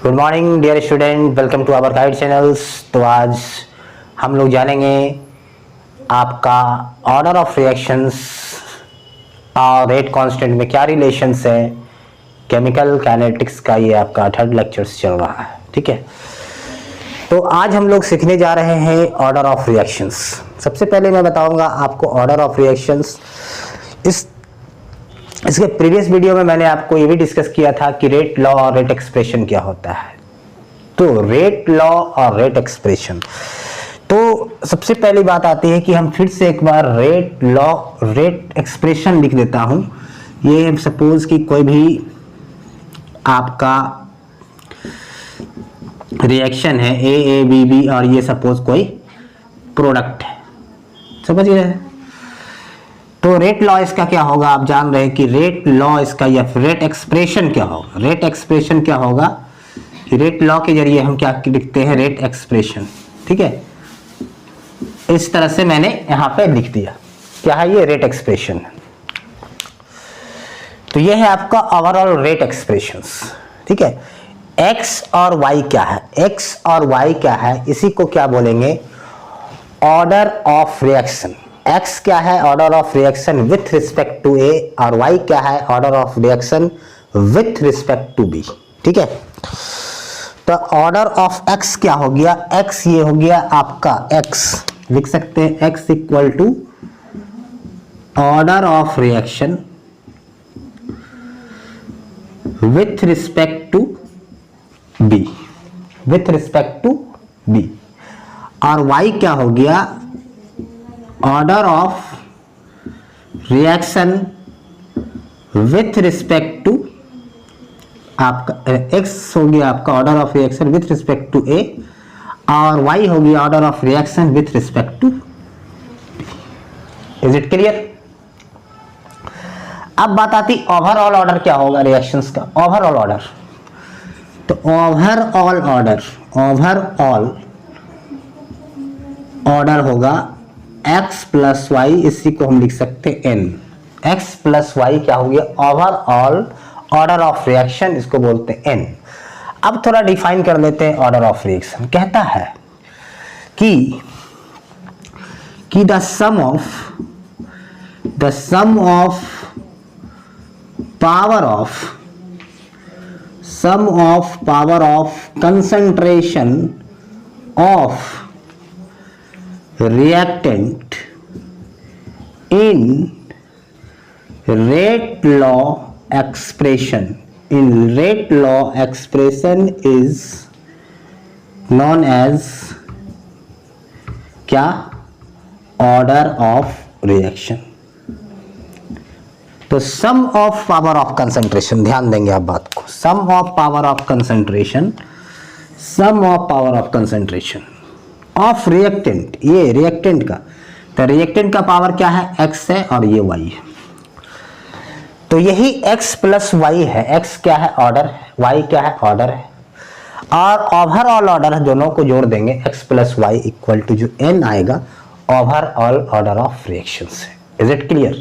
Good morning dear student, welcome to our guide channels. तो आज हम लोग जानेंगे आपका ऑर्डर ऑफ रिएक्शंस और रेट कांस्टेंट में क्या रिलेशंस है। केमिकल काइनेटिक्स का ये आपका थर्ड लेक्चर्स चल रहा है, ठीक है। तो आज हम लोग सीखने जा रहे हैं ऑर्डर ऑफ रिएक्शंस। सबसे पहले मैं बताऊंगा आपको ऑर्डर ऑफ रिएक्शंस। इसके प्रीवियस वीडियो में मैंने आपको ये भी डिस्कस किया था कि रेट लॉ और रेट एक्सप्रेशन क्या होता है। तो रेट लॉ और रेट एक्सप्रेशन, तो सबसे पहली बात आती है कि हम फिर से एक बार रेट लॉ रेट एक्सप्रेशन लिख देता हूं। ये सपोज कि कोई भी आपका रिएक्शन है ए बी बी और ये सपोज कोई प्रोडक्ट है, समझ गए। तो रेट लॉ इसका क्या होगा, आप जान रहे हैं कि रेट लॉ इसका या फिर रेट एक्सप्रेशन क्या होगा। रेट एक्सप्रेशन क्या होगा कि रेट लॉ के जरिए हम क्या लिखते हैं, रेट एक्सप्रेशन, ठीक है। इस तरह से मैंने यहां पे लिख दिया, क्या है ये रेट एक्सप्रेशन। तो ये है आपका ओवरऑल रेट एक्सप्रेशंस, ठीक है। एक्स और वाई क्या है, एक्स और वाई क्या है, इसी को क्या बोलेंगे, ऑर्डर ऑफ रिएक्शन। एक्स क्या है, order of reaction with respect to A, और वाई क्या है, order of reaction with respect to B, ठीक है। तो ऑर्डर ऑफ एक्स क्या हो गया, एक्स ये हो गया आपका, एक्स लिख सकते हैं X equal to order of reaction with respect to B, with respect to B. और वाई क्या हो गया, order of reaction with respect to आपका एक्स हो गया आपका order of reaction with respect to A, और वाई हो गया order of reaction with respect to. Is it clear. अब बात आती ओवरऑल ऑर्डर क्या होगा रिएक्शंस का, ओवरऑल ऑर्डर। तो ओवरऑल ऑर्डर, ओवरऑल ऑर्डर होगा x प्लस वाई, इसी को हम लिख सकते हैं n। x प्लस वाई क्या हो गया, ओवरऑल ऑर्डर ऑफ रिएक्शन, इसको बोलते हैं n। अब थोड़ा डिफाइन कर लेते हैं ऑर्डर ऑफ रिएक्शन। कहता है कि the sum of power of concentration of reactant in rate law expression is known as क्या, order of reaction। तो sum of power of concentration, ध्यान देंगे आप बात को, sum of power of concentration of reactant, ये रिएक्टेंट का, तो रिएक्टेंट का पावर क्या है, x है और ये y है। तो यही x प्लस वाई है, x क्या है, ऑर्डर है, y क्या है, ऑर्डर है, और ओवरऑल ऑर्डर दोनों को जोड़ देंगे, x plus y equal to जो n आएगा, ओवरऑल ऑर्डर ऑफ रिएक्शंस है। Is it clear.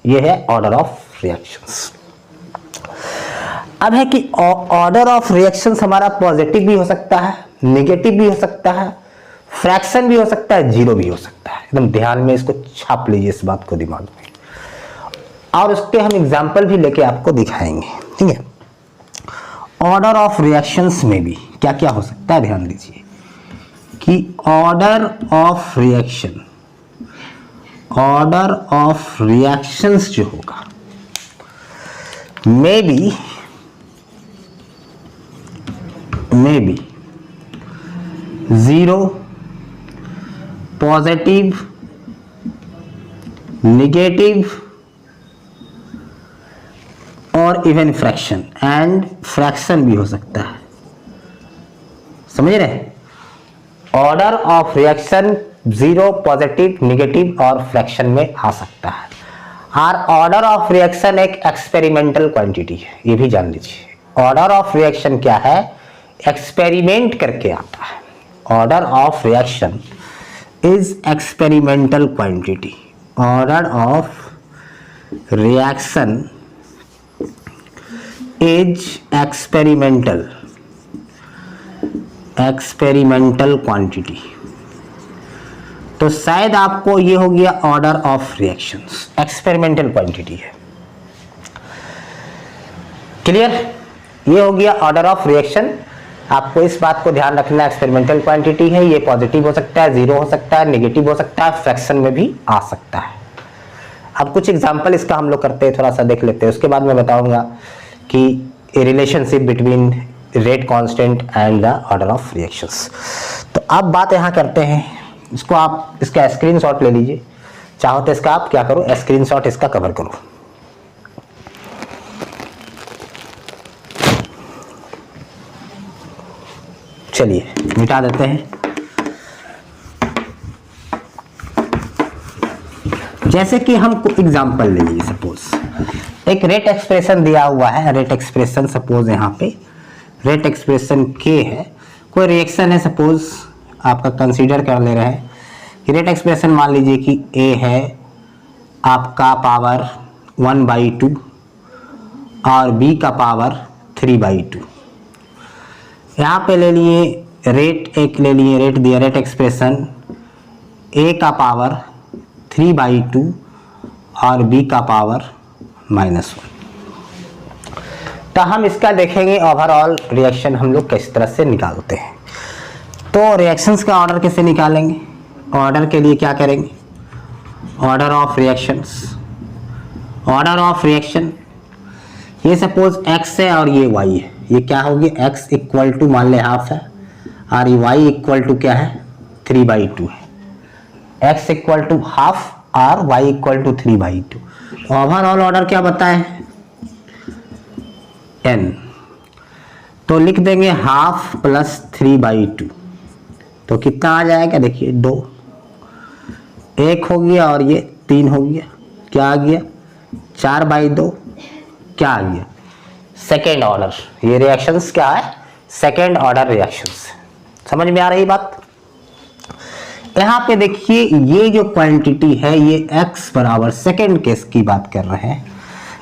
ये है ऑर्डर ऑफ रिएक्शंस। अब है कि ऑर्डर ऑफ रिएक्शंस हमारा पॉजिटिव भी हो सकता है, नेगेटिव भी हो सकता है, फ्रैक्शन भी हो सकता है, जीरो भी हो सकता है। एकदम ध्यान में इसको छाप लीजिए, इस बात को दिमाग में, और उसके हम एग्जाम्पल भी लेके आपको दिखाएंगे, ठीक है। ऑर्डर ऑफ रिएक्शंस में भी क्या क्या हो सकता है, ध्यान दीजिए कि ऑर्डर ऑफ रिएक्शंस जो होगा may be zero, positive, negative और इवन फ्रैक्शन, एंड फ्रैक्शन भी हो सकता है, समझ रहे। Order of reaction zero, positive, negative और फ्रैक्शन में आ सकता है। और ऑर्डर ऑफ रिएक्शन एक एक्सपेरिमेंटल क्वांटिटी है, ये भी जान लीजिए। ऑर्डर ऑफ रिएक्शन क्या है, एक्सपेरिमेंट करके आता है। Order of reaction is experimental quantity, order of reaction is experimental experimental quantity. तो शायद आपको ये हो गया order of reactions, experimental quantity है। क्लियर? ये हो गया ऑर्डर ऑफ रिएक्शन। आपको इस बात को ध्यान रखना, एक्सपेरिमेंटल क्वांटिटी है, ये पॉजिटिव हो सकता है, जीरो हो सकता है, नेगेटिव हो सकता है, फ्रैक्शन में भी आ सकता है। अब कुछ एग्जांपल इसका हम लोग करते हैं, थोड़ा सा देख लेते हैं, उसके बाद मैं बताऊंगा कि relationship between rate constant and the order of reactions. तो अब बात यहाँ करते हैं, इसको आप इसका स्क्रीनशॉट ले लीजिए, चाहो तो इसका आप क्या करो, स्क्रीनशॉट इसका कवर करो। चलिए मिटा देते हैं। जैसे कि हम एग्जांपल ले लीजिए, सपोज एक रेट एक्सप्रेशन दिया हुआ है, रेट एक्सप्रेशन सपोज यहाँ पे रेट एक्सप्रेशन के है, कोई रिएक्शन है, सपोज आपका कंसीडर कर ले रहे हैं कि रेट एक्सप्रेशन मान लीजिए कि ए है आपका पावर 1/2 और बी का पावर 3/2। यहाँ पे ले लिए रेट, एक ले लिए रेट दिया, रेट एक्सप्रेशन ए का पावर 3/2 और बी का पावर -1। तो हम इसका देखेंगे ओवरऑल रिएक्शन हम लोग किस तरह से निकालते हैं। तो रिएक्शंस का ऑर्डर कैसे निकालेंगे? ऑर्डर के लिए क्या करेंगे, order of reactions, order of reaction, ये सपोज x है और ये y है, ये क्या होगी, x इक्वल टू मान ले हाफ है और y इक्वल टू क्या है 3/2 है। x इक्वल टू हाफ और y equal to 3/2। Overall order क्या बताए n, तो लिख देंगे हाफ प्लस 3/2, तो कितना आ जाएगा, देखिए 2, 1 हो गया और ये 3 हो गया, क्या आ गया 4/2, क्या आ गया सेकेंड ऑर्डर। ये रिएक्शंस क्या है, सेकेंड ऑर्डर रिएक्शंस। समझ में आ रही बात? यहाँ पे देखिए ये जो क्वांटिटी है ये x बराबर सेकेंड केस की बात कर रहे हैं।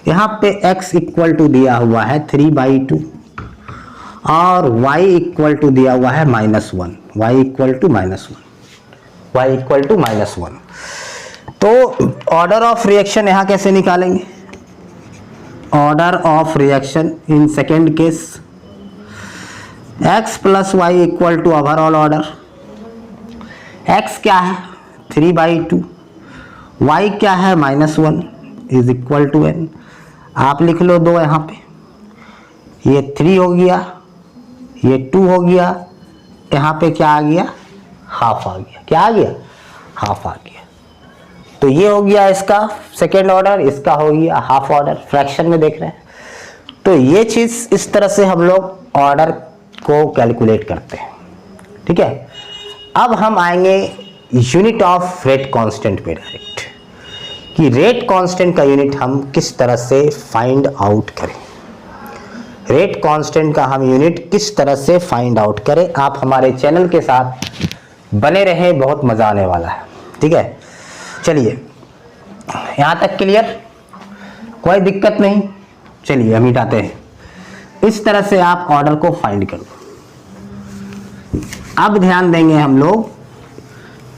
यहाँ पे x इक्वल टू दिया हुआ है 3/2 और y इक्वल टू दिया हुआ है -1, y equal to -1, y equal to -1। तो ऑर्डर ऑफ रिएक्शन यहाँ कैसे निकालेंगे, order of reaction in second case x plus y equal to overall order. x क्या है 3/2, y क्या है -1 इज इक्वल टू n। आप लिख लो 2 यहाँ पे, ये 3 हो गया, ये 2 हो गया, यहाँ पे क्या आ गया, हाफ आ गया, क्या आ गया, हाफ आ गया। तो ये हो गया इसका सेकेंड ऑर्डर, इसका हो गया हाफ ऑर्डर, फ्रैक्शन में देख रहे हैं। तो ये चीज इस तरह से हम लोग ऑर्डर को कैलकुलेट करते हैं, ठीक है। अब हम आएंगे यूनिट ऑफ रेट कांस्टेंट पे डायरेक्ट, कि रेट कांस्टेंट का यूनिट हम किस तरह से फाइंड आउट करें, रेट कांस्टेंट का हम यूनिट किस तरह से फाइंड आउट करें। आप हमारे चैनल के साथ बने रहें, बहुत मजा आने वाला है, ठीक है। चलिए यहाँ तक क्लियर, कोई दिक्कत नहीं। चलिए हम मिटाते हैं। इस तरह से आप ऑर्डर को फाइंड करो। अब ध्यान देंगे हम लोग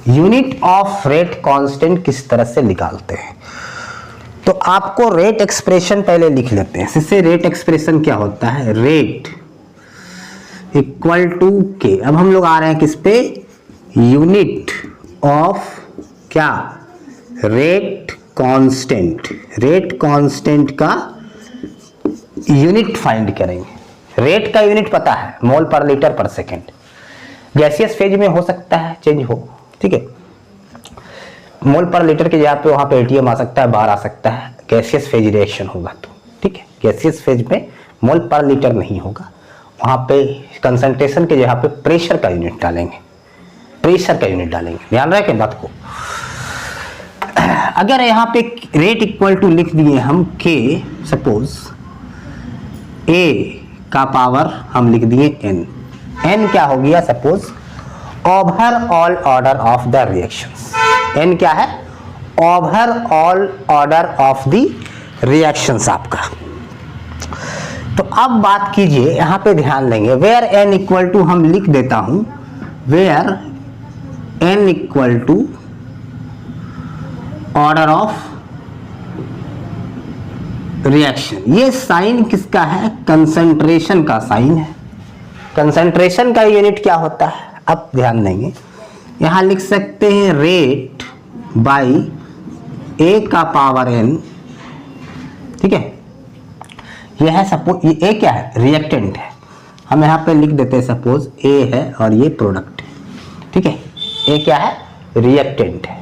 यूनिट ऑफ रेट कांस्टेंट किस तरह से निकालते हैं। तो आपको रेट एक्सप्रेशन पहले लिख लेते हैं। इससे रेट एक्सप्रेशन क्या होता है, रेट इक्वल टू के। अब हम लोग आ रहे हैं किस पे, यूनिट ऑफ क्या, रेट कांस्टेंट। रेट कांस्टेंट का यूनिट फाइंड करेंगे। रेट का यूनिट पता है मोल पर लीटर पर सेकेंड, गैसियस फेज में हो सकता है चेंज हो, ठीक है। मोल पर लीटर के जगह पे वहां पे एटीएम आ सकता है, बार आ सकता है, गैसियस फेज रिएक्शन होगा तो, ठीक है। गैसियस फेज में मोल पर लीटर नहीं होगा, वहां पे कंसंट्रेशन के जगह पे प्रेशर का यूनिट डालेंगे, प्रेशर का यूनिट डालेंगे, ध्यान रखें बात को। अगर यहाँ पे रेट इक्वल टू लिख दिए हम के, सपोज ए का पावर हम लिख दिए n, n क्या हो गया suppose overall order of the reactions. n क्या है, overall order of the reactions आपका। तो अब बात कीजिए, यहां पे ध्यान देंगे, वेयर n इक्वल टू हम लिख देता हूं, where n equal to order of reaction. ये साइन किसका है? कंसंट्रेशन का साइन है। कंसंट्रेशन का यूनिट क्या होता है? अब ध्यान देंगे, यहां लिख सकते हैं रेट बाई ए का पावर n, ठीक है। यह है सपोज, ये ए क्या है? रिएक्टेंट है। हम यहां पे लिख देते हैं सपोज ए है और ये प्रोडक्ट है, ठीक है। ए क्या है? रिएक्टेंट है।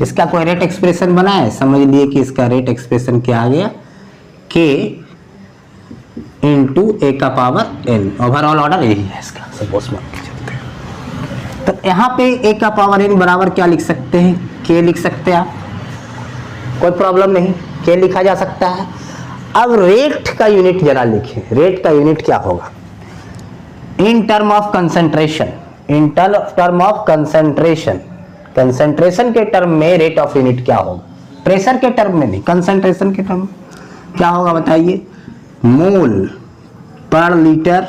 इसका कोई रेट एक्सप्रेशन बना है? समझ लिए कि इसका रेट एक्सप्रेशन क्या आ गया, के इंटू ए का पावर n। ओवरऑल ऑर्डर यही है इसका, सपोज मान के चलते हैं। तो यहाँ पे ए का पावर n बराबर क्या लिख सकते हैं? के लिख सकते हैं आप, कोई प्रॉब्लम नहीं, के लिखा जा सकता है। अब रेट का यूनिट जरा लिखें, रेट का यूनिट क्या होगा? In term of concentration, in term of concentration, concentration के टर्म में रेट ऑफ यूनिट क्या होगा? प्रेशर के टर्म में नहीं, कंसंट्रेशन के टर्म में क्या होगा बताइए? मोल पर लीटर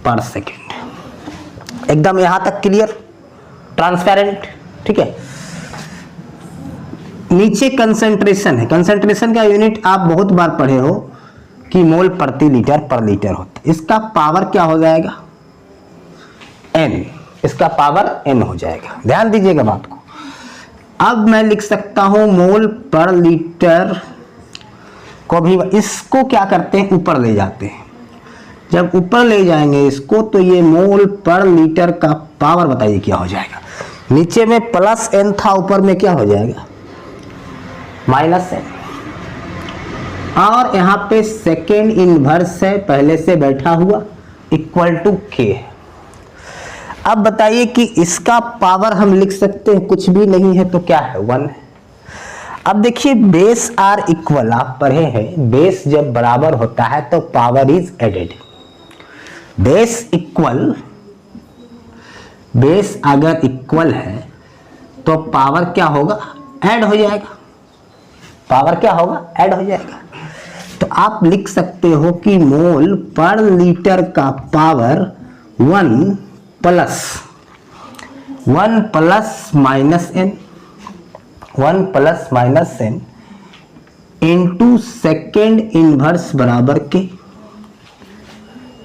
पर सेकेंड। एकदम यहां तक क्लियर, ट्रांसपेरेंट, ठीक है। नीचे कंसंट्रेशन है, कंसंट्रेशन का यूनिट आप बहुत बार पढ़े हो कि मोल प्रति लीटर पर लीटर होता है। इसका पावर क्या हो जाएगा? n, इसका पावर n हो जाएगा। ध्यान दीजिएगा बात को। अब मैं लिख सकता हूं मोल पर लीटर को भी, इसको क्या करते हैं? ऊपर ले जाते हैं। जब ऊपर ले जाएंगे इसको तो ये मोल पर लीटर का पावर बताइए क्या हो जाएगा? नीचे में प्लस n था, ऊपर में क्या हो जाएगा? Minus n। और यहां पे सेकेंड इनवर्स है पहले से बैठा हुआ, इक्वल टू k है। अब बताइए कि इसका पावर हम लिख सकते हैं, कुछ भी नहीं है तो क्या है? 1 है। अब देखिए बेस आर इक्वल, आप पढ़े हैं बेस जब बराबर होता है तो power is added. Base equal, base अगर इक्वल है तो पावर क्या होगा? ऐड हो जाएगा। पावर क्या होगा? ऐड हो जाएगा। तो आप लिख सकते हो कि मोल पर लीटर का power 1 plus minus n, 1 plus minus n into second inverse बराबर के,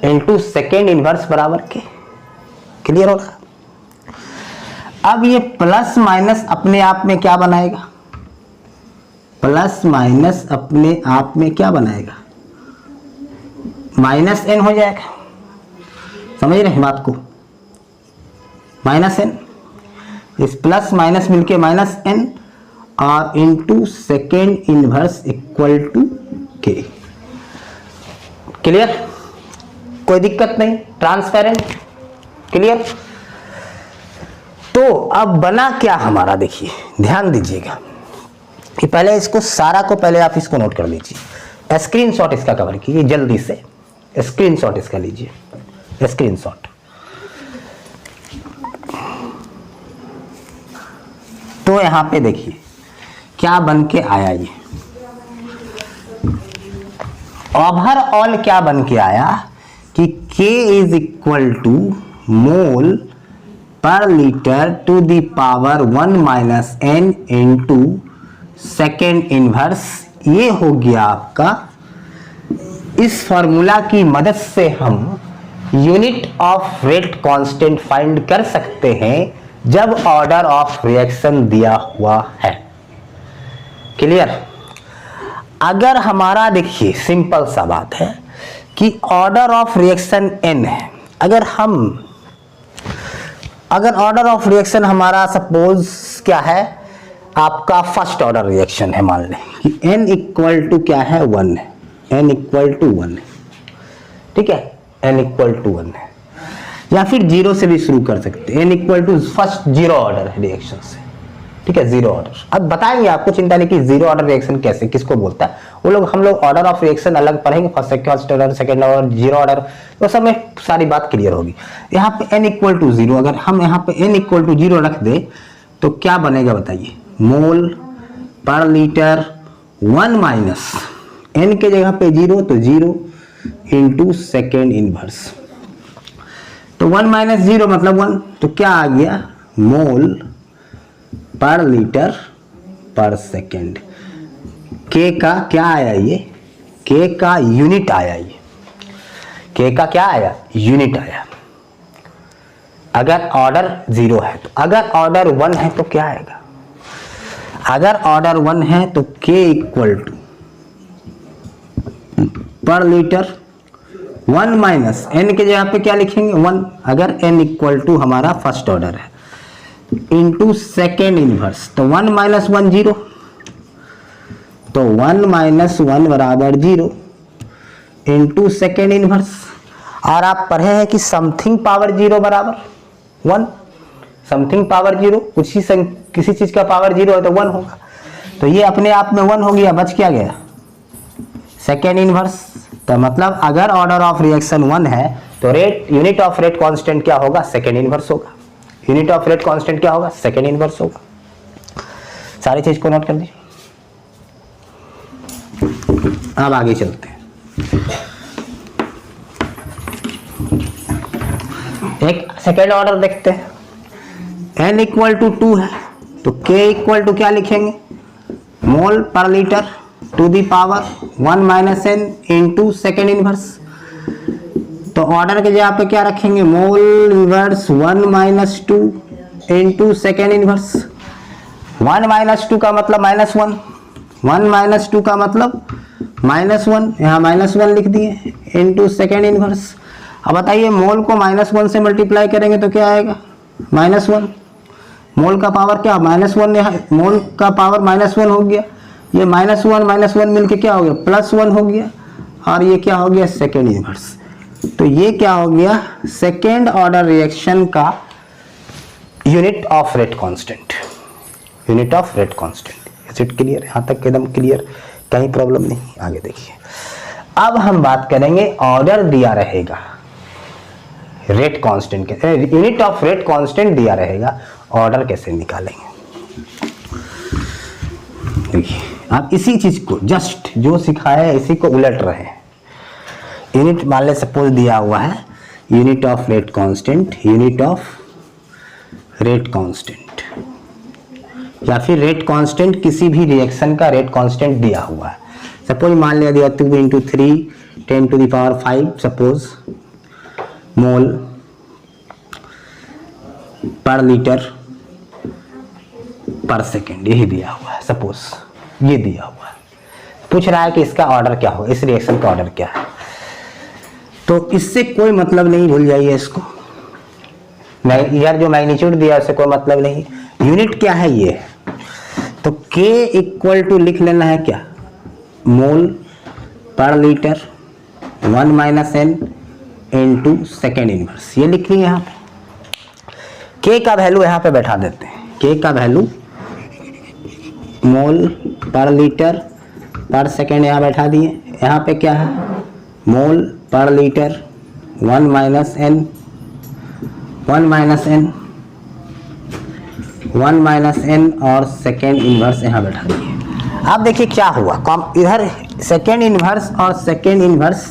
इंटू सेकेंड इनवर्स बराबर के। क्लियर हो रहा? अब ये प्लस माइनस अपने आप में क्या बनाएगा? प्लस माइनस अपने आप में क्या बनाएगा? माइनस n हो जाएगा। समझ रहे हैं बात को? माइनस n, इस प्लस माइनस मिलके माइनस n और into second inverse equal to k. Clear? कोई दिक्कत नहीं, ट्रांसपेरेंट, क्लियर। तो अब बना क्या हमारा? देखिए ध्यान दीजिएगा कि पहले इसको सारा को, पहले आप इसको नोट कर लीजिए, स्क्रीनशॉट इसका कवर कीजिए जल्दी से, स्क्रीनशॉट इसका लीजिए, स्क्रीनशॉट। तो यहां पे देखिए क्या बन के आया, ये ओवरऑल क्या बन के आया कि K is equal to mole per litre to the power 1 minus n into second inverse. ये हो गया आपका। इस फॉर्मूला की मदद से हम unit of rate constant find कर सकते हैं जब ऑर्डर ऑफ रिएक्शन दिया हुआ है। क्लियर? अगर हमारा देखिए सिंपल सा बात है कि ऑर्डर ऑफ रिएक्शन n है, अगर ऑर्डर ऑफ रिएक्शन हमारा सपोज क्या है, आपका फर्स्ट ऑर्डर रिएक्शन है, मान लें कि n इक्वल टू क्या है? 1 है, n इक्वल टू 1 है, ठीक है, n इक्वल टू 1 है, या फिर 0 से भी शुरू कर सकते हैं। n equal to first 0 order reaction से, ठीक है, 0 ऑर्डर। अब बताएंगे आपको, चिंता नहीं कि 0 ऑर्डर रिएक्शन कैसे, किसको बोलता है, वो लोग हम लोग ऑर्डर ऑफ रिएक्शन अलग पढ़ेंगे, first order, second order, 0 order, तो सब में सारी बात क्लियर होगी। यहाँ पे n इक्वल टू 0, अगर हम यहाँ पे n इक्वल टू 0 रख दे तो क्या बनेगा बताइए? मोल पर लीटर 1 माइनस n के जगह पे 0 तो 0 इंटू सेकेंड इनवर्स। तो 1 माइनस 0 मतलब 1, तो क्या आ गया मोल पर लीटर पर सेकेंड। के का क्या आया, ये के का यूनिट आया, ये के का क्या आया, यूनिट आया। अगर ऑर्डर 0 है तो, अगर ऑर्डर 1 है तो क्या आएगा, अगर ऑर्डर 1 है तो k इक्वल टू पर लीटर 1 माइनस n के जगह पे क्या लिखेंगे 1, अगर n इक्वल टू हमारा फर्स्ट ऑर्डर है, इंटू सेकेंड इनवर्स। तो 1 माइनस 1 0, तो 1 माइनस 1 बराबर 0 इंटू सेकेंड इनवर्स। और आप पढ़े हैं कि समथिंग पावर 0 बराबर 1, समथिंग पावर 0, किसी चीज का पावर 0 है तो 1 होगा। तो ये अपने आप में 1 हो गया, बच क्या गया सेकेंड इनवर्स। तो मतलब अगर ऑर्डर ऑफ रिएक्शन 1 है तो rate unit of rate constant क्या होगा, सेकेंड इनवर्स होगा। यूनिट ऑफ रेट कांस्टेंट क्या होगा, सेकेंड इनवर्स होगा। सारी चीज को नोट कर लीजिए। अब आगे चलते हैं, एक सेकेंड ऑर्डर देखते हैं। n इक्वल टू 2 है तो k इक्वल टू क्या लिखेंगे, mole per litre to the power 1 minus n into second inverse. तो ऑर्डर के जगह पे क्या रखेंगे, mole inverse 1 minus 2 into second inverse. 1 minus 2 का मतलब माइनस 1, 1 माइनस 2 का मतलब माइनस 1, यहाँ माइनस 1 लिख दिए इंटू सेकेंड इनवर्स। अब बताइए मोल को माइनस 1 से मल्टीप्लाई करेंगे तो क्या आएगा, माइनस 1। मोल का पावर क्या, माइनस 1, यहाँ मोल का पावर माइनस 1 हो गया, ये माइनस 1 मिलके क्या हो गया प्लस 1 हो गया, और ये क्या हो गया सेकेंड इनवर्स। तो ये क्या हो गया सेकेंड ऑर्डर रिएक्शन का unit of rate constant, unit of rate constant. Is it clear, यहाँ तक एकदम क्लियर, कहीं प्रॉब्लम नहीं। आगे देखिए, अब हम बात करेंगे ऑर्डर दिया रहेगा रेट कांस्टेंट के, यूनिट ऑफ रेट कांस्टेंट दिया रहेगा, ऑर्डर कैसे निकालेंगे। देखिए आप इसी चीज को जस्ट जो सिखाया है इसी को उलट रहे हैं। यूनिट मान ले सपोज दिया हुआ है unit of rate constant, unit of rate constant, या फिर रेट कांस्टेंट किसी भी रिएक्शन का रेट कांस्टेंट दिया हुआ है। सपोज मान लिया दिया 2 into 3 10 to the power 5 suppose mole per litre पर सेकेंड, यही दिया हुआ है। सपोज ये दिया हुआ है, पूछ रहा है कि इसका ऑर्डर क्या हो, इस रिएक्शन का ऑर्डर क्या है। तो इससे कोई मतलब नहीं, भूल जाइए इसको, यार जो मैग्नीट्यूड दिया उससे कोई मतलब नहीं। यूनिट क्या है ये, तो K इक्वल टू लिख लेना है क्या, मोल per litre 1 minus n into second inverse, ये लिख लिया यहाँ पे। K का वैल्यू यहाँ पे बैठा देते हैं, K का वैल्यू मोल पर लीटर पर सेकेंड यहाँ बैठा दिए। यहाँ पे क्या है mole per litre 1 minus n, 1 minus n, 1 minus n और सेकेंड इनवर्स यहाँ बैठा दिए। अब देखिए क्या हुआ, इधर सेकेंड इनवर्स और सेकेंड इनवर्स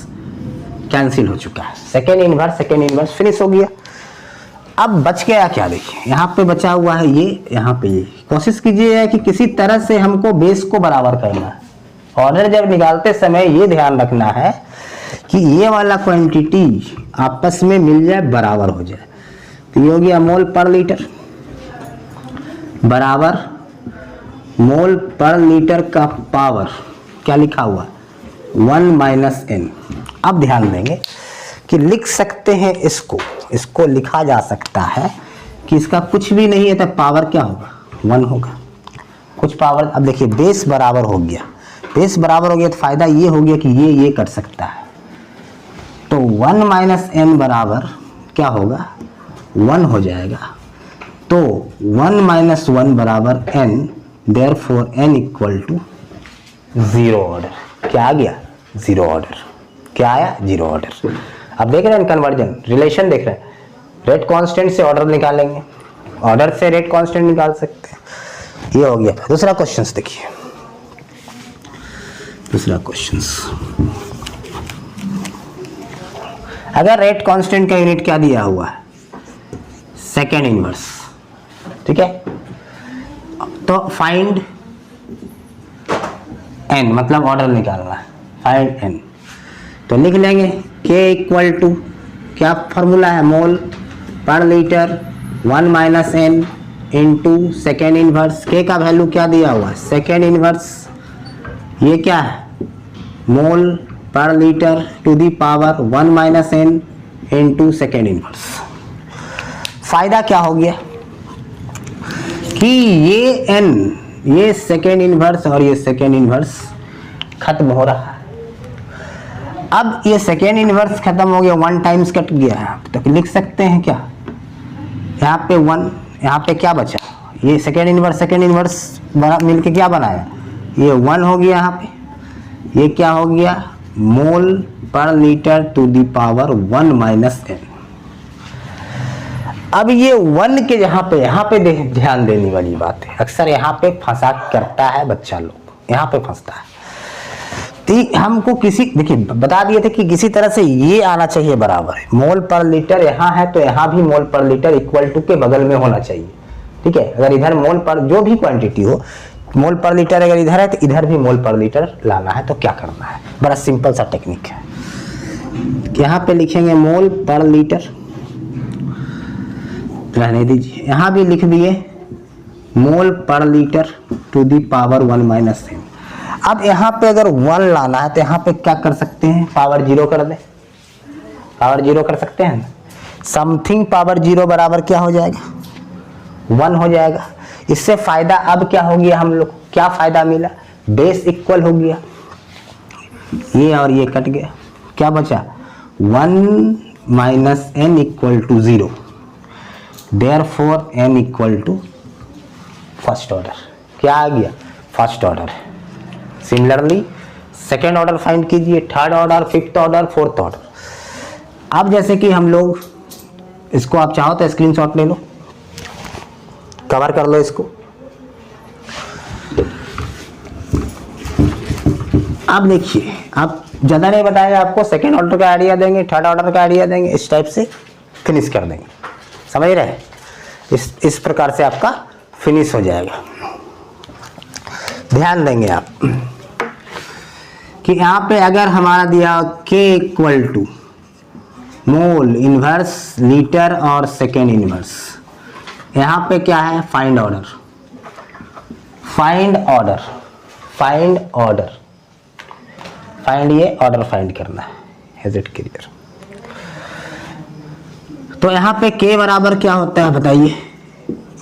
कैंसिल हो चुका है, सेकेंड इनवर्स फिनिश हो गया। अब बच गया क्या, देखिए यहाँ पे बचा हुआ है ये, यहाँ पे ये। कोशिश कीजिए कि किसी तरह से हमको बेस को बराबर करना है। ऑर्डर जब निकालते समय ये ध्यान रखना है कि ये वाला क्वांटिटी आपस में मिल जाए, बराबर हो जाए। तो ये हो गया मोल पर लीटर बराबर मोल पर लीटर का पावर क्या लिखा हुआ 1 माइनस n। अब ध्यान देंगे कि लिख सकते हैं इसको लिखा जा सकता है कि इसका कुछ भी नहीं है तो पावर क्या होगा 1 होगा, कुछ पावर। अब देखिए बेस बराबर हो गया, बेस बराबर हो गया तो फायदा ये हो गया कि ये कर सकता है। तो 1 माइनस n बराबर क्या होगा 1 हो जाएगा। तो 1 माइनस 1 बराबर n, therefore n equal to 0 order. क्या आ गया 0 ऑर्डर, क्या आया 0 ऑर्डर। अब देख रहे हैं कन्वर्जन रिलेशन देख रहे हैं, रेट कांस्टेंट से ऑर्डर निकालेंगे, ऑर्डर से रेट कांस्टेंट निकाल सकते हैं। ये हो गया। दूसरा क्वेश्चन देखिए, दूसरा क्वेश्चन, अगर रेट कांस्टेंट का यूनिट क्या दिया हुआ है, सेकेंड इनवर्स, ठीक है, तो फाइंड n, मतलब ऑर्डर निकालना है, फाइंड n, तो लिख लेंगे k इक्वल टू क्या फॉर्मूला है, mole per litre 1 minus n into second inverse, k का वैल्यू क्या दिया हुआ है, सेकेंड इनवर्स, ये क्या है, mole per litre to the power 1 minus n into second inverse. फायदा क्या हो गया कि ये n, ये सेकेंड इनवर्स और ये सेकेंड इनवर्स खत्म हो रहा है। अब ये सेकेंड इनवर्स खत्म हो गया, 1 टाइम्स कट गया है, तो लिख सकते हैं क्या, यहाँ पे 1, यहाँ पे क्या बचा, ये सेकेंड इनवर्स मिलके क्या बनाया, ये 1 हो गया, यहाँ पे ये क्या हो गया, mole per litre to the power 1 minus n। अब ये 1 के यहाँ पे ध्यान देने वाली बात है, अक्सर यहाँ पे फंसा करता है बच्चा लोग, यहाँ पे फंसता है। तो हमको किसी, देखिए बता दिए थे कि किसी तरह से ये आना चाहिए बराबर है, मोल पर लीटर यहाँ है तो यहाँ भी मोल पर लीटर इक्वल टू के बगल में होना चाहिए, ठीक है। अगर इधर मोल पर जो भी क्वांटिटी हो, मोल पर लीटर अगर इधर है तो इधर भी मोल पर लीटर लाना है, तो क्या करना है, बड़ा सिंपल सा टेक्निक है। यहाँ पे लिखेंगे मोल पर लीटर, रहने दीजिए, यहाँ भी लिख दिए mole per litre to the power 1 minus n। अब यहाँ पे अगर 1 लाना है तो यहाँ पे क्या कर सकते हैं, पावर 0 कर दे, पावर 0 कर सकते हैं, समथिंग पावर 0 बराबर क्या हो जाएगा, 1 हो जाएगा। इससे फायदा अब क्या हो गया, हम लोग क्या फायदा मिला, बेस इक्वल हो गया, ये और ये कट गया, क्या बचा 1 minus n equal to 0, therefore n equal to first order, क्या आ गया, first order. Similarly second order find कीजिए, third order, fifth order, fourth order. अब जैसे कि हम लोग इसको, आप चाहो तो स्क्रीनशॉट ले लो, कवर कर लो इसको। अब देखिए, आप ज़्यादा नहीं बताएगा आपको, सेकेंड ऑर्डर का आइडिया देंगे, थर्ड ऑर्डर का आइडिया देंगे, इस टाइप से फिनिश कर देंगे, समझ रहे, इस प्रकार से आपका फिनिश हो जाएगा। ध्यान देंगे आप कि यहाँ पे अगर हमारा दिया k equal to mole inverse litre और सेकेंड इनवर्स, यहाँ पे क्या है, find order, find order, find order, find, ये ऑर्डर फाइंड करना है, इज इट क्लियर। तो यहाँ पे k बराबर क्या होता है बताइए,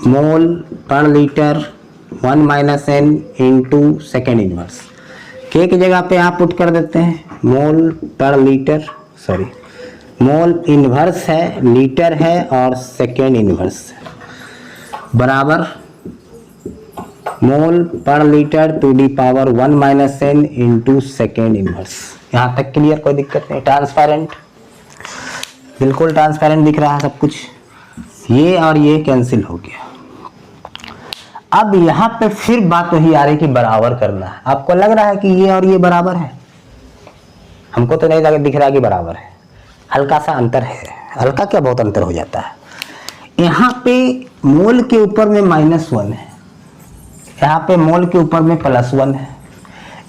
मोल per litre 1 minus n into second inverse, k की जगह पे आप पुट कर देते हैं mole per litre, sorry mole inverse है, लीटर है और सेकेंड इनवर्स है, बराबर mole per litre to the power 1 minus n into second inverse. यहाँ तक क्लियर, कोई दिक्कत नहीं, ट्रांसपेरेंट, बिल्कुल ट्रांसपेरेंट दिख रहा है सब कुछ, ये और ये कैंसिल हो गया। अब यहाँ पे फिर बात वही आ रही कि बराबर करना है, आपको लग रहा है कि ये और ये बराबर है, हमको तो नहीं दिख रहा कि बराबर है, हल्का सा अंतर है, हल्का क्या बहुत अंतर हो जाता है। यहाँ पे मोल के ऊपर में -1 है, यहाँ पे मोल के ऊपर में +1 है,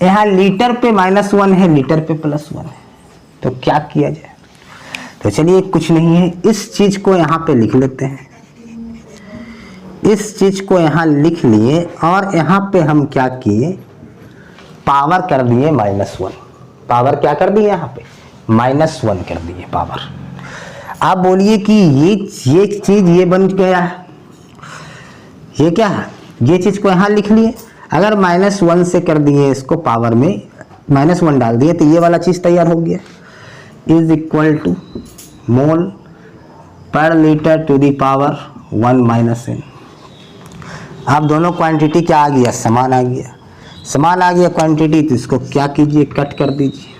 यहाँ लीटर पे -1 है, लीटर पे +1 है, तो क्या किया जाए, तो चलिए कुछ नहीं है, इस चीज को यहाँ पे लिख लेते हैं, इस चीज को यहाँ लिख लिए और यहाँ पे हम क्या किए, पावर कर दिए -1, पावर क्या कर दिए, यहाँ पे -1 कर दिए पावर। आप बोलिए कि ये चीज ये बन गया है, ये क्या है, ये चीज को यहाँ लिख लिए, अगर -1 से कर दिए इसको पावर में -1 डाल दिए तो ये वाला चीज तैयार हो गया, is equal to mole per litre to the power 1 minus n। आप दोनों क्वांटिटी क्या आ गया, समान आ गया, समान आ गया क्वांटिटी, तो इसको क्या कीजिए, कट कर दीजिए।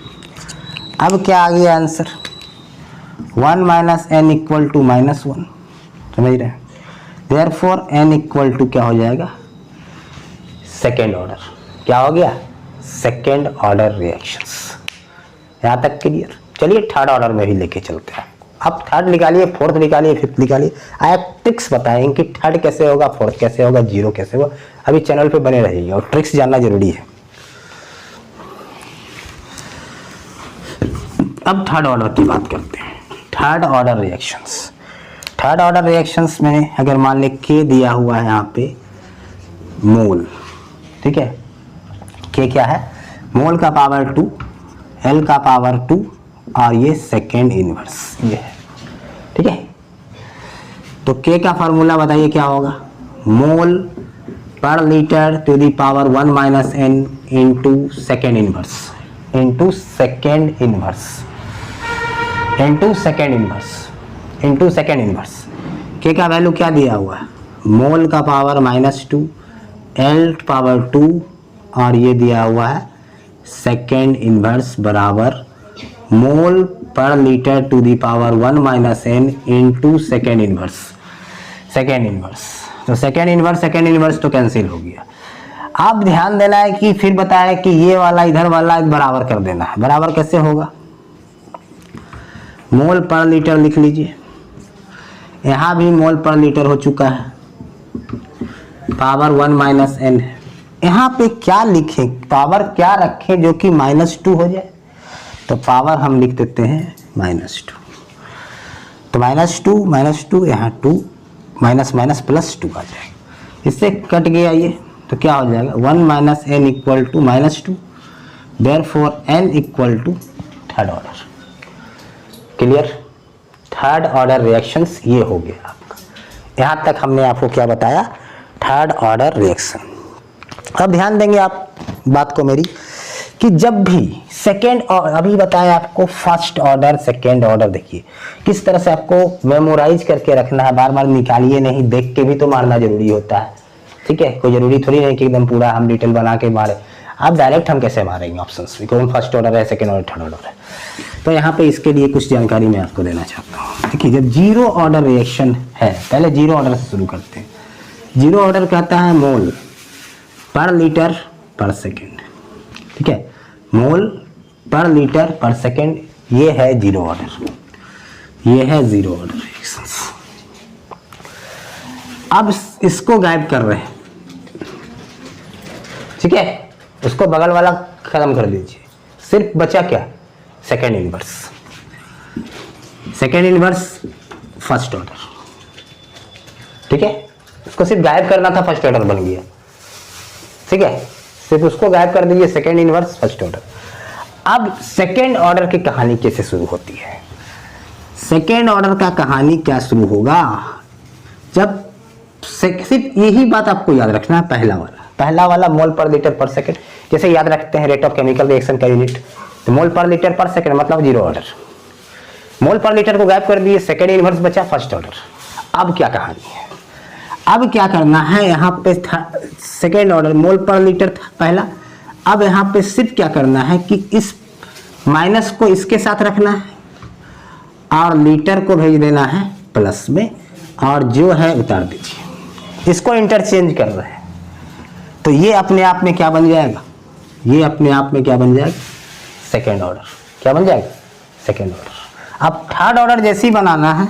अब क्या आ गया answer, 1 minus n equal to -1, समझ रहे हैं, देयरफॉर n इक्वल टू क्या हो जाएगा, सेकेंड ऑर्डर, क्या हो गया, सेकेंड ऑर्डर रिएक्शंस। यहाँ तक क्लियर। चलिए थर्ड ऑर्डर में भी लेके चलते हैं। अब थर्ड निकालिए, फोर्थ निकालिए, फिफ्थ निकालिए। आप ट्रिक्स बताएंगे कि थर्ड कैसे होगा, फोर्थ कैसे होगा, जीरो कैसे होगा। अभी चैनल पे बने रहिए और ट्रिक्स जानना जरूरी है। अब थर्ड ऑर्डर की बात करते हैं। Third order reactions. Third order reactions में अगर मान ले के दिया हुआ है यहाँ पे मोल, ठीक है, के क्या है, मोल का पावर 2, एल का पावर 2 और ये सेकेंड इनवर्स ये है, ठीक है। तो के का फार्मूला बताइए क्या होगा, mole per litre to the power 1 minus n into second inverse, into second inverse, into second inverse, into second inverse. K का वैल्यू क्या दिया हुआ है, मोल का पावर -2, एल पावर 2 और ये दिया हुआ है सेकेंड इनवर्स बराबर mole per litre to the power 1 minus n into second inverse, second inverse. तो सेकेंड इनवर्स तो कैंसिल हो गया। आप ध्यान देना है कि फिर बताया कि ये वाला इधर वाला बराबर कर देना है। बराबर कैसे होगा, मोल पर लीटर लिख लीजिए, यहाँ भी मोल पर लीटर हो चुका है, पावर 1 माइनस एन है। यहाँ पे क्या लिखें, पावर क्या रखें जो कि -2 हो जाए, तो पावर हम लिख देते हैं -2। तो -2 यहाँ 2 माइनस माइनस +2 आ जाएगा। इससे कट गया ये, तो क्या हो जाएगा 1 minus n equal to -2, therefore n equal to third order. Clear. Third order reactions ये हो गया आपका। यहाँ तक हमने आपको क्या बताया, थर्ड ऑर्डर रिएक्शन। अब ध्यान देंगे आप बात को मेरी कि जब भी सेकेंड, अभी बताया आपको फर्स्ट ऑर्डर सेकेंड ऑर्डर, देखिए किस तरह से आपको मेमोराइज करके रखना है, बार बार निकालिए नहीं, देख के भी तो मारना जरूरी होता है, ठीक है। कोई जरूरी थोड़ी नहीं कि एकदम पूरा हम डिटेल बना के मारे। आप डायरेक्ट हम कैसे मारेंगे ऑप्शंस में, कौन फर्स्ट ऑर्डर है, सेकेंड ऑर्डर, थर्ड ऑर्डर है। तो यहाँ पे इसके लिए कुछ जानकारी मैं आपको देना चाहता हूँ। देखिए जब जीरो ऑर्डर रिएक्शन है, पहले जीरो ऑर्डर से शुरू करते हैं। जीरो ऑर्डर कहता है मोल पर लीटर पर सेकेंड, ठीक है, मोल पर लीटर पर सेकेंड, ये है जीरो ऑर्डर, ये है जीरो ऑर्डर रिएक्शंस। अब इसको गायब कर रहे हैं, ठीक है, उसको बगल वाला खत्म कर दीजिए, सिर्फ बचा क्या, second inverse, second inverse first order, ठीक है। उसको सिर्फ गायब करना था, फर्स्ट ऑर्डर बन गया, ठीक है, सिर्फ उसको गायब कर दीजिए, सेकेंड इनवर्स फर्स्ट ऑर्डर। अब सेकेंड ऑर्डर की कहानी कैसे शुरू होती है, सेकेंड ऑर्डर का कहानी क्या शुरू होगा, जब सिर्फ यही बात आपको याद रखना है, पहला वाला मोल पर लीटर पर सेकेंड, जैसे याद रखते हैं रेट ऑफ केमिकल रिएक्शन का यूनिट, तो मोल पर लीटर पर सेकेंड मतलब जीरो ऑर्डर। मोल पर लीटर को गायब कर दिए, सेकेंड इनवर्स बचा फर्स्ट ऑर्डर। अब क्या कहानी है, अब क्या करना है, यहाँ पे सेकेंड ऑर्डर मोल पर लीटर था पहला, अब यहाँ पे सिर्फ क्या करना है कि इस माइनस को इसके साथ रखना है और लीटर को भेज देना है प्लस में, और जो है उतार दीजिए, इसको इंटरचेंज कर रहे हैं। तो ये अपने आप में क्या बन जाएगा, ये अपने आप में क्या बन जाएगा, सेकेंड ऑर्डर। क्या बन जाएगा, सेकेंड ऑर्डर। अब थर्ड ऑर्डर जैसे ही बनाना है,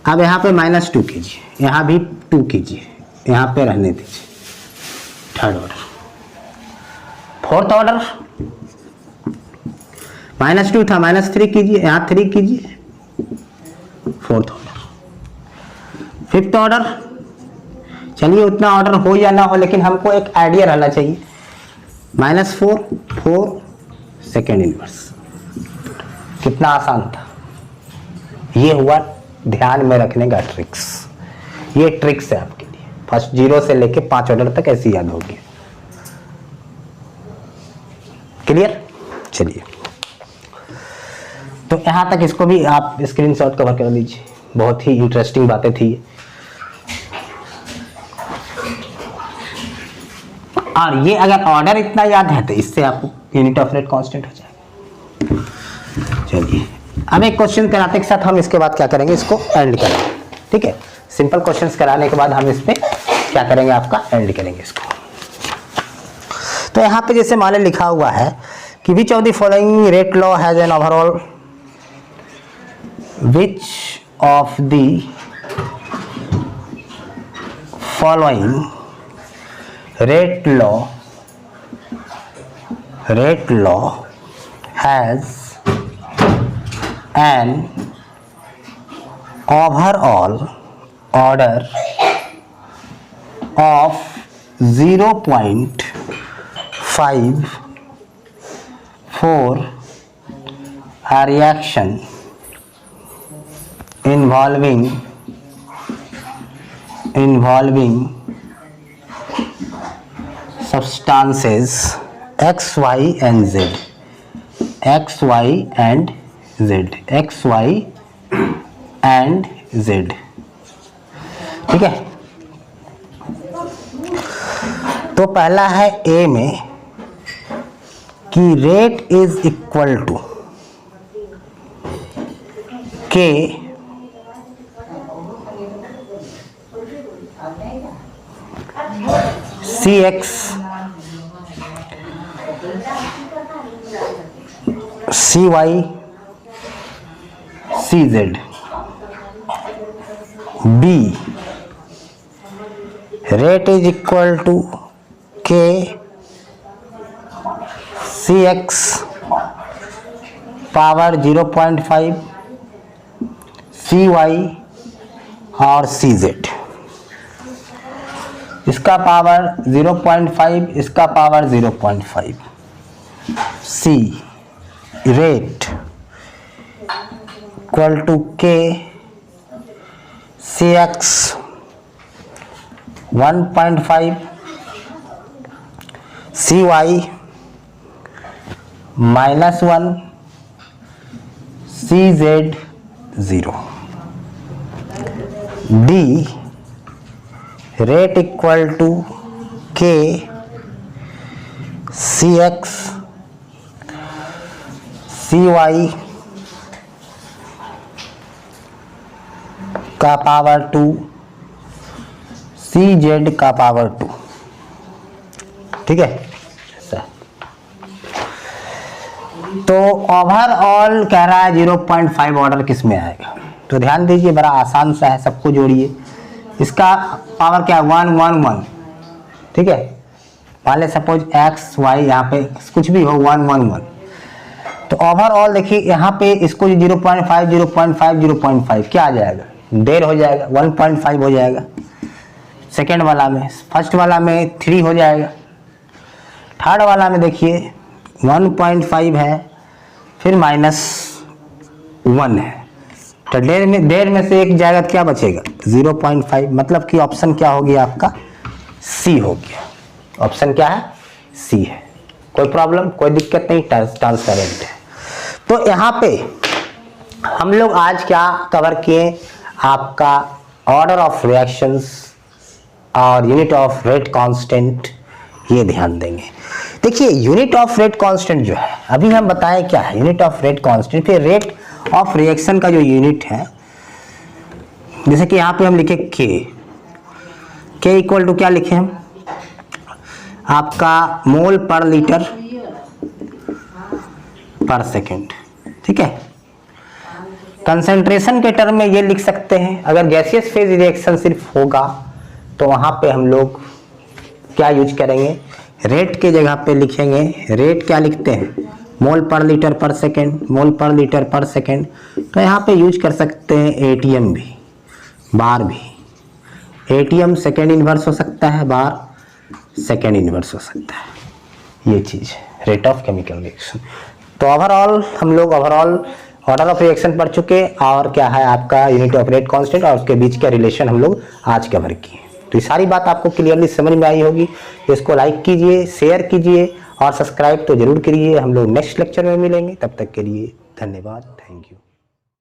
अब यहाँ पे -2 कीजिए, यहाँ भी 2 कीजिए, यहाँ पे रहने दीजिए, थर्ड ऑर्डर। फोर्थ ऑर्डर -2 था, -3 कीजिए, यहाँ 3 कीजिए, फोर्थ ऑर्डर। फिफ्थ ऑर्डर, चलिए उतना ऑर्डर हो या ना हो, लेकिन हमको एक आइडिया रहना चाहिए, -4 सेकेंड इनवर्स। कितना आसान था, ये हुआ ध्यान में रखने का ट्रिक्स। ये ट्रिक्स है आपके लिए, फर्स्ट 0 से लेके 5 ऑर्डर तक ऐसे याद होगी। क्लियर। चलिए तो यहां तक इसको भी आप स्क्रीनशॉट कवर कर लीजिए, बहुत ही इंटरेस्टिंग बातें थी। और ये अगर ऑर्डर इतना याद है तो इससे आपको यूनिट ऑफ रेट कांस्टेंट हो जाएगा। चलिए अब एक क्वेश्चन कराते के साथ हम इसके बाद क्या करेंगे, इसको एंड करेंगे, ठीक है। सिंपल क्वेश्चंस कराने के बाद हम इस पे क्या करेंगे, आपका एंड करेंगे इसको। तो यहाँ पे जैसे मान लिखा हुआ है कि which of the following rate law has an overall, which of the following rate law has an overall order of 0.54 a reaction involving substances X, Y and Z, ठीक है। तो पहला है ए में कि rate is equal to K C X C Y C Z. B rate is equal to K Cx power 0.5 Cy और Cz, इसका power 0.5, इसका power 0.5। C rate equal to K Cx 1.5 Cy -1 Cz 0। D rate equal to K Cx Cy का power 2 Cz का power 2, ठीक है। तो overall कह रहा है 0.5 ऑर्डर किस में आएगा, तो ध्यान दीजिए बड़ा आसान सा है, सबको जोड़िए। इसका पावर क्या है 1 1 1, ठीक है। मान ले सपोज x y यहाँ पे कुछ भी हो 1 1 1, तो ओवरऑल देखिए यहाँ पे इसको 0.5 0.5 0.5 क्या आ जाएगा, देर हो जाएगा 1.5 हो जाएगा। सेकेंड वाला में, फर्स्ट वाला में 3 हो जाएगा, थर्ड वाला में देखिए 1.5 है, फिर -1 है, तो देर में से एक जाएगा, क्या बचेगा 0.5, मतलब कि ऑप्शन क्या हो गया आपका सी हो गया। ऑप्शन क्या है सी है, कोई प्रॉब्लम कोई दिक्कत नहीं, ट्रांसपेरेंट है। तो यहाँ पे हम लोग आज क्या कवर किए, आपका ऑर्डर ऑफ रिएक्शंस और यूनिट ऑफ रेट कांस्टेंट, ये ध्यान देंगे। देखिए यूनिट ऑफ रेट कांस्टेंट जो है, अभी हम बताएं क्या है यूनिट ऑफ रेट कांस्टेंट। फिर रेट ऑफ रिएक्शन का जो यूनिट है, जैसे कि यहाँ पे हम लिखे के इक्वल टू क्या लिखे हम, आपका मोल पर लीटर पर सेकेंड, ठीक है। कंसंट्रेशन के टर्म में ये लिख सकते हैं, अगर गैसियस फेज रिएक्शन सिर्फ होगा तो वहां पे हम लोग क्या यूज करेंगे, रेट के जगह पे लिखेंगे, रेट क्या लिखते हैं मोल पर लीटर पर सेकेंड, मोल पर लीटर पर सेकेंड। तो यहाँ पे यूज कर सकते हैं एटीएम भी, बार भी। एटीएम सेकेंड इनवर्स हो सकता है, बार सेकेंड इनवर्स हो सकता है, ये चीज है रेट ऑफ केमिकल रिएक्शन। तो ओवरऑल हम लोग ओवरऑल ऑर्डर ऑफ रिएक्शन पढ़ चुके, और क्या है आपका यूनिट ऑफ रेट कांस्टेंट और उसके बीच का रिलेशन हम लोग आज कवर किए। तो ये सारी बात आपको क्लियरली समझ में आई होगी। इसको लाइक कीजिए, शेयर कीजिए और सब्सक्राइब तो जरूर करिए। हम लोग नेक्स्ट लेक्चर में मिलेंगे, तब तक के लिए धन्यवाद, थैंक यू।